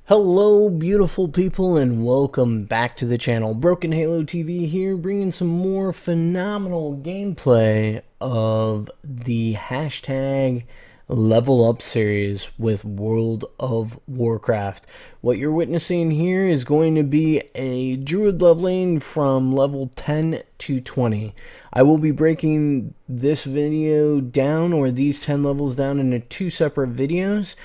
Hello beautiful people and welcome back to the channel. Broken Halo TV here, bringing some more phenomenal gameplay of the hashtag level up series with World of Warcraft. What you're witnessing here is going to be a druid leveling from level 10 to 20. I will be breaking this video down, or these 10 levels down, into two separate videos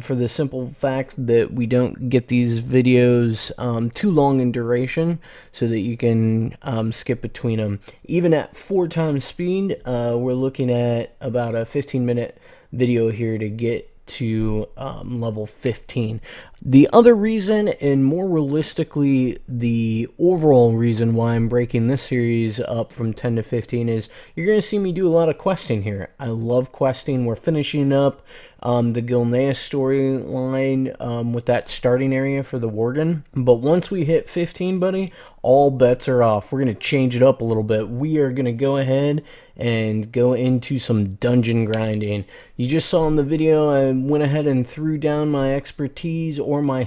for the simple fact that we don't get these videos too long in duration, so that you can skip between them. Even at 4 times speed, we're looking at about a 15-minute video here to get to level 15. The other reason, and more realistically the overall reason why I'm breaking this series up from 10 to 15, is you're going to see me do a lot of questing here. I love questing. We're finishing up the Gilneas storyline with that starting area for the Worgen. But once we hit 15, buddy, all bets are off. We're going to change it up a little bit. We are going to go ahead and go into some dungeon grinding. You just saw in the video, I went ahead and threw down my expertise, or my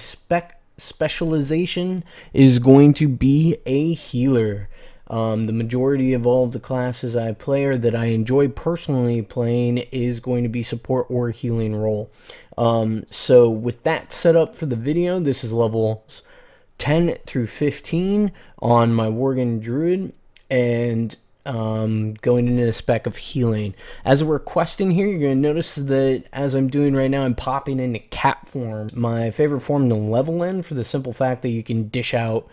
specialization is going to be a healer. The majority of all of the classes I play, or that I enjoy personally playing, is going to be support or healing role. So with that set up for the video, this is levels 10 through 15 on my Worgen Druid, and going into the spec of healing. As we're questing here, you're going to notice that as I'm doing right now, I'm popping into cat form, my favorite form to level in, for the simple fact that you can dish out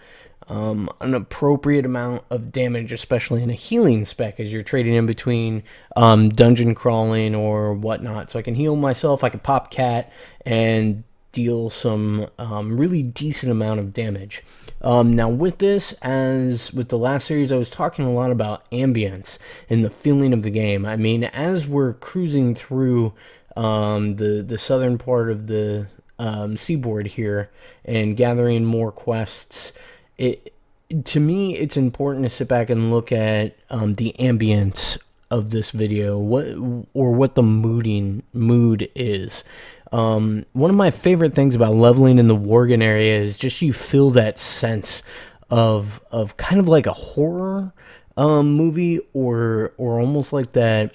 an appropriate amount of damage, especially in a healing spec, as you're trading in between dungeon crawling or whatnot. So I can heal myself, I can pop cat, and deal some really decent amount of damage. Now with this, as with the last series, I was talking a lot about ambience and the feeling of the game. I mean, as we're cruising through the southern part of the seaboard here and gathering more quests, to me it's important to sit back and look at the ambience of this video, what the mood is. One of my favorite things about leveling in the Worgen area is just you feel that sense of kind of like a horror movie, or almost like that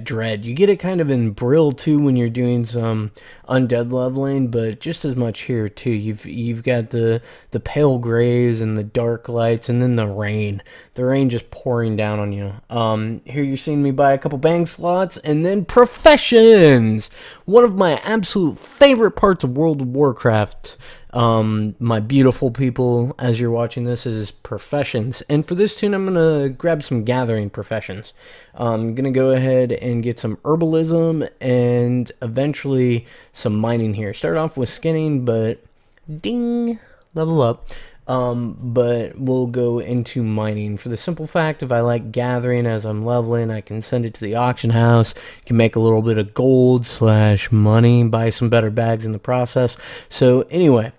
dread. You get it kind of in Brill too when you're doing some undead leveling, but just as much here too. You've got the pale grays and the dark lights, and then the rain just pouring down on you. Here you're seeing me buy a couple bang slots, and then professions, one of my absolute favorite parts of World of Warcraft. My beautiful people, as you're watching this, is professions. And for this tune, I'm gonna grab some gathering professions. I'm gonna go ahead and get some herbalism and eventually some mining here. Start off with skinning, but ding, level up. But we'll go into mining, for the simple fact, if I like gathering as I'm leveling, I can send it to the auction house, can make a little bit of gold / money, buy some better bags in the process. So anyway,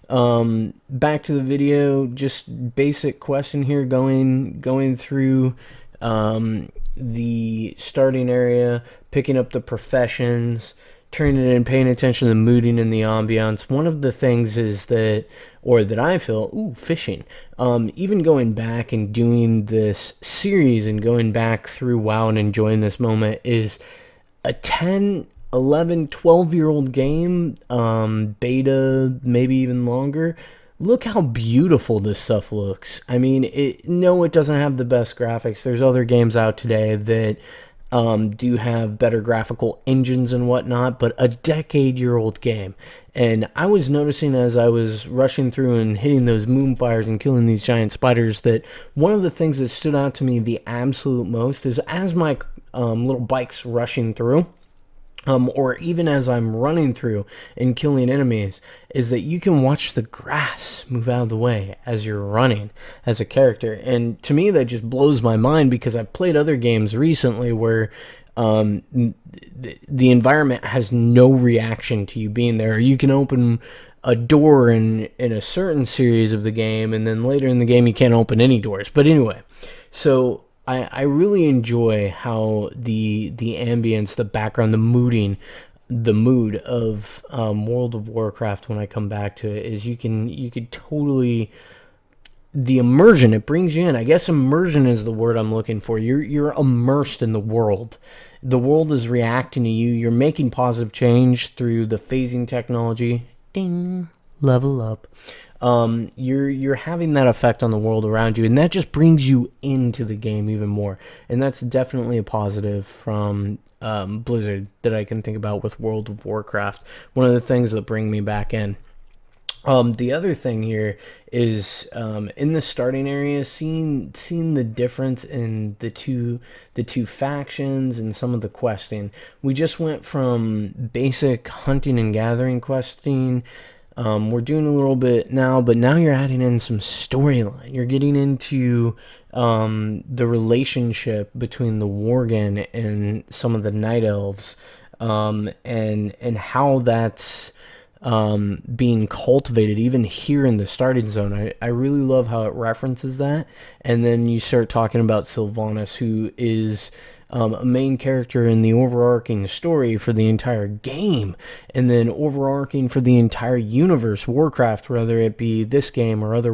back to the video, just basic question here, going through the starting area, picking up the professions, turning it in, paying attention to the mooding and the ambiance. One of the things is that I feel, fishing, even going back and doing this series and going back through WoW and enjoying this moment, is a 10, 11, 12-year-old game, beta, maybe even longer. Look how beautiful this stuff looks. I mean, no, it doesn't have the best graphics. There's other games out today that do have better graphical engines and whatnot, but a decade-year-old game. And I was noticing as I was rushing through and hitting those moonfires and killing these giant spiders, that one of the things that stood out to me the absolute most is, as my little bike's rushing through, or even as I'm running through and killing enemies, is that you can watch the grass move out of the way as you're running as a character. And to me, that just blows my mind, because I've played other games recently where the environment has no reaction to you being there. You can open a door in a certain series of the game, and then later in the game you can't open any doors. But anyway, so I really enjoy how the ambience, the background, the mooding the mood of World of Warcraft when I come back to it is you could totally, the immersion it brings you in. I guess immersion is the word I'm looking for. You're immersed in the world. The world is reacting to you. You're making positive change through the phasing technology. Ding, level up. You're having that effect on the world around you, and that just brings you into the game even more. And that's definitely a positive from Blizzard that I can think about with World of Warcraft. One of the things that bring me back in. The other thing here is in the starting area, seeing the difference in the two factions and some of the questing. We just went from basic hunting and gathering questing. We're doing a little bit now, but now you're adding in some storyline. You're getting into the relationship between the Worgen and some of the Night Elves, and how that's being cultivated even here in the starting zone. I really love how it references that. And then you start talking about Sylvanas, who is a main character in the overarching story for the entire game, and then overarching for the entire universe, Warcraft, whether it be this game or other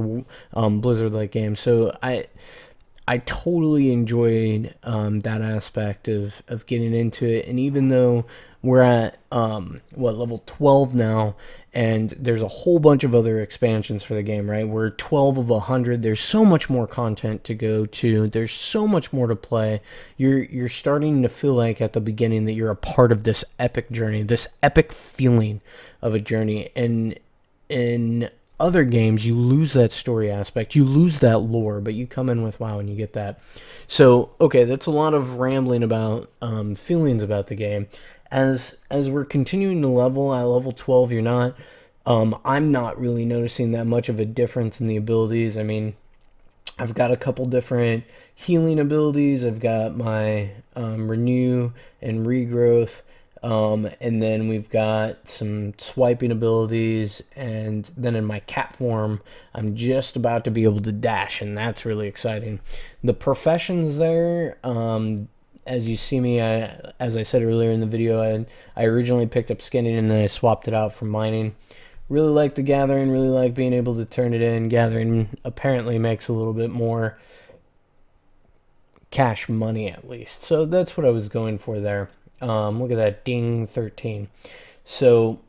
Blizzard-like games. So I totally enjoyed that aspect of getting into it. And even though we're at level 12 now, and there's a whole bunch of other expansions for the game, right? We're 12 of 100. There's so much more content to go to. There's so much more to play. You're starting to feel like at the beginning that you're a part of this epic journey, this epic feeling of a journey. And in other games, you lose that story aspect, you lose that lore, but you come in with WoW and you get that. So, okay, that's a lot of rambling about feelings about the game. As we're continuing to level, at level 12, you're not, I'm not really noticing that much of a difference in the abilities. I mean, I've got a couple different healing abilities. I've got my renew and regrowth. And then we've got some swiping abilities, and then in my cat form, I'm just about to be able to dash, and that's really exciting. The professions there, as you see me, as I said earlier in the video, I originally picked up skinning, and then I swapped it out for mining. Really like the gathering, really like being able to turn it in. Gathering apparently makes a little bit more cash money, at least. So that's what I was going for there. Look at that, ding, 13. So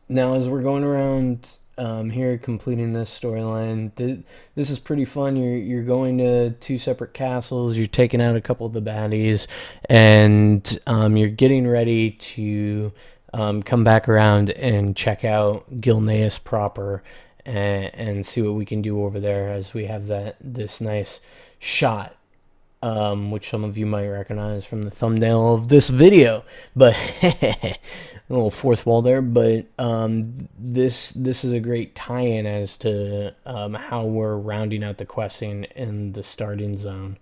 now as we're going around here completing this storyline, this is pretty fun. You're going to two separate castles, you're taking out a couple of the baddies, and you're getting ready to come back around and check out Gilneas proper, and see what we can do over there, as we have this nice shot, which some of you might recognize from the thumbnail of this video, but a little fourth wall there. But this is a great tie-in as to how we're rounding out the questing in the starting zone.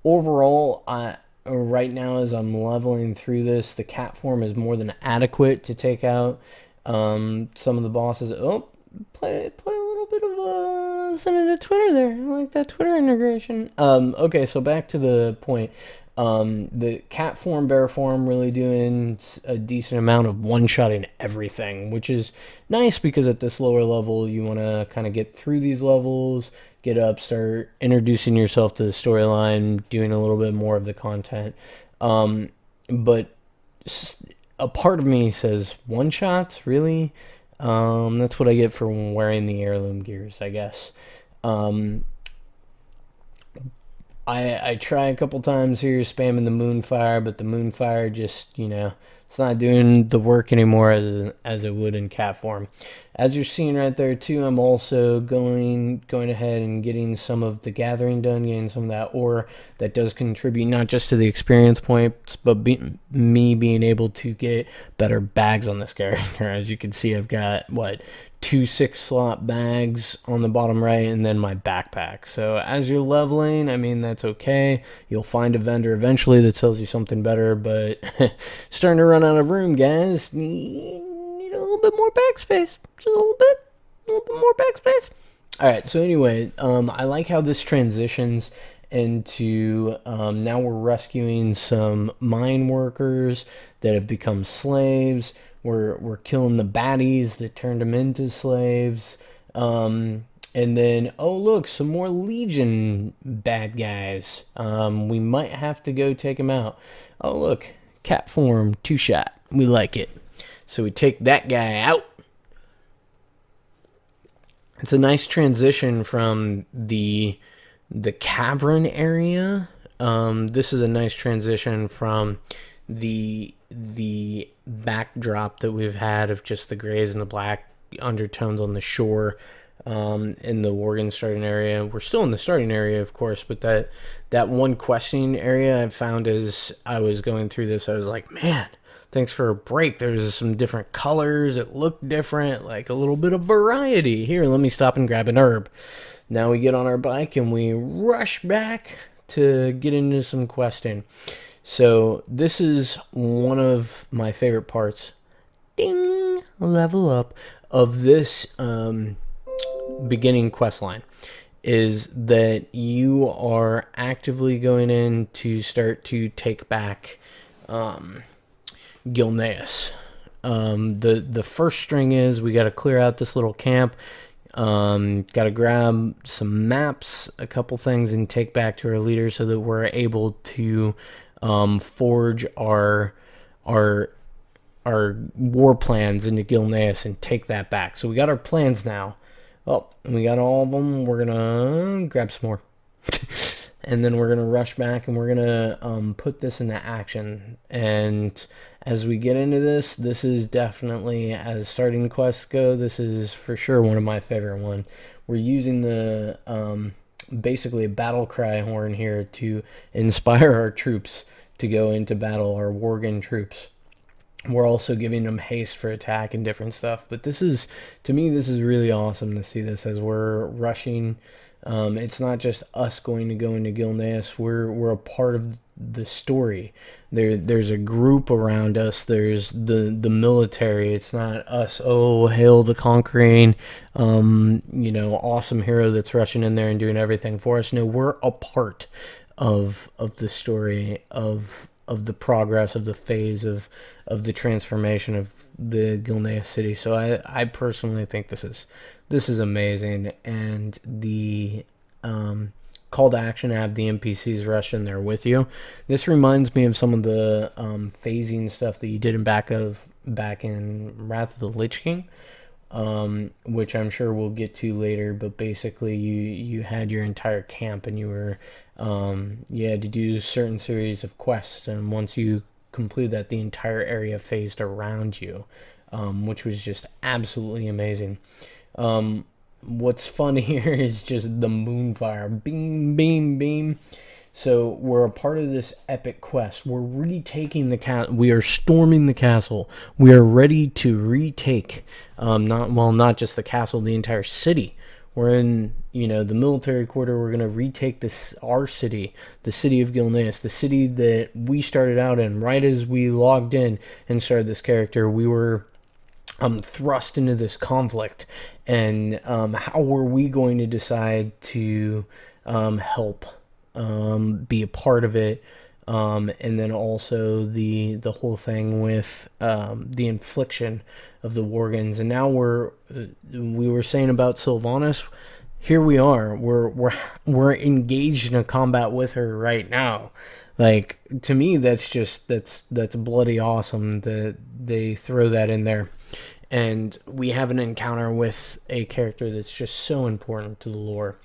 Overall, right now as I'm leveling through this, the cat form is more than adequate to take out some of the bosses. Oh, play a little bit of sending to Twitter there. I like that Twitter integration. Okay, so back to the point. The cat form, bear form, really doing a decent amount of one-shotting everything, which is nice because at this lower level, you want to kind of get through these levels, get up, start introducing yourself to the storyline, doing a little bit more of the content. But a part of me says, one-shots, really? That's what I get for wearing the heirloom gears, I guess. I try a couple times here spamming the Moonfire, but the Moonfire just, it's not doing the work anymore as it would in cat form. As you're seeing right there too, I'm also going ahead and getting some of the gathering done, getting some of that ore that does contribute not just to the experience points, but me being able to get better bags on this character. As you can see, I've got, 2 6-slot bags on the bottom right, and then my backpack. So as you're leveling, I mean, that's okay. You'll find a vendor eventually that sells you something better, but starting to run out of room, guys. Need a little bit more backspace. Just a little bit more backspace. All right, so anyway, I like how this transitions, into now we're rescuing some mine workers that have become slaves. We're killing the baddies that turned them into slaves. And then, oh look, some more Legion bad guys. We might have to go take them out. Oh look, cat form, 2-shot. We like it. So we take that guy out. It's a nice transition from the cavern area. This is a nice transition from the backdrop that we've had of just the grays and the black undertones on the shore. In the Worgen starting area. We're still in the starting area, of course, but that one questing area I found as I was going through this, I was like, man, thanks for a break. There's some different colors. It looked different, like a little bit of variety. Here, let me stop and grab an herb. Now we get on our bike and we rush back to get into some questing. So this is one of my favorite parts. Ding! Level up of this beginning quest line is that you are actively going in to start to take back Gilneas. The first string is we got to clear out this little camp. Got to grab some maps, a couple things, and take back to our leader so that we're able to forge our war plans into Gilneas and take that back. So we got our plans now. Oh, we got all of them. We're gonna grab some more. And then we're gonna rush back and we're gonna put this into action. And as we get into this, this is definitely, as starting quests go, this is for sure one of my favorite ones. We're using the basically a battle cry horn here to inspire our troops to go into battle, our Worgen troops. We're also giving them haste for attack and different stuff. But this is, to me, this is really awesome to see this as we're rushing. It's not just us going to go into Gilneas. We're a part of the story. There's a group around us. There's the military. It's not us, oh, hail the conquering, awesome hero that's rushing in there and doing everything for us. No, we're a part of the story, of the progress, of the phase of the transformation of the Gilneas city. So I personally think this is amazing. And the call to action to have the NPCs rush in there with you. This reminds me of some of the phasing stuff that you did back in Wrath of the Lich King, which I'm sure we'll get to later. But basically, you had your entire camp and you were you had to do certain series of quests, and once you complete that, the entire area phased around you, which was just absolutely amazing. What's fun here is just the moonfire. Beam, beam, beam. So we're a part of this epic quest. We're retaking the castle. We are storming the castle. We are ready to retake, not just the castle, the entire city. We're in, the military quarter. We're going to retake our city, the city of Gilneas, the city that we started out in. Right as we logged in and started this character, we were thrust into this conflict. And how were we going to decide to help be a part of it? And then also the whole thing with the infliction of the Worgens. And now we were saying about Sylvanas. Here we are. We're engaged in a combat with her right now. Like, to me, that's bloody awesome that they throw that in there. And we have an encounter with a character that's just so important to the lore.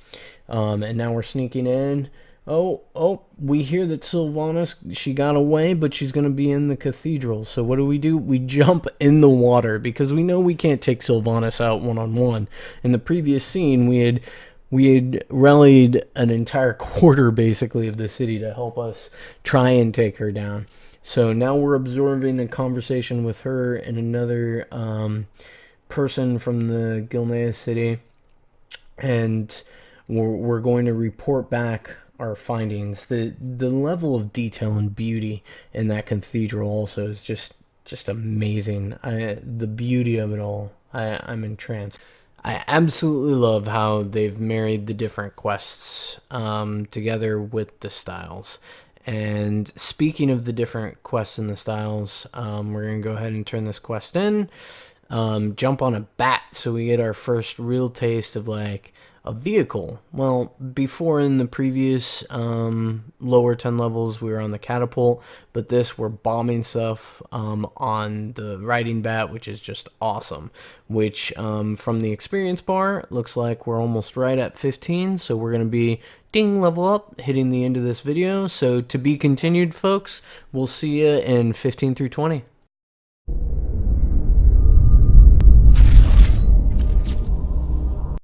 And now we're sneaking in. Oh, we hear that Sylvanas, she got away, but she's going to be in the cathedral. So what do? We jump in the water because we know we can't take Sylvanas out one-on-one. In the previous scene, we had rallied an entire quarter, basically, of the city to help us try and take her down. So now we're absorbing a conversation with her and another person from the Gilneas city. And we're going to report back our findings. The level of detail and beauty in that cathedral also is just amazing. The beauty of it all, I'm entranced. I absolutely love how they've married the different quests together with the styles. And speaking of the different quests and the styles, we're going to go ahead and turn this quest in. Jump on a bat so we get our first real taste of like a vehicle. Well, before in the previous lower 10 levels we were on the catapult, but this we're bombing stuff on the riding bat, which is just awesome. Which from the experience bar looks like we're almost right at 15, so we're going to be ding, level up, hitting the end of this video. So to be continued, folks. We'll see you in 15 through 20.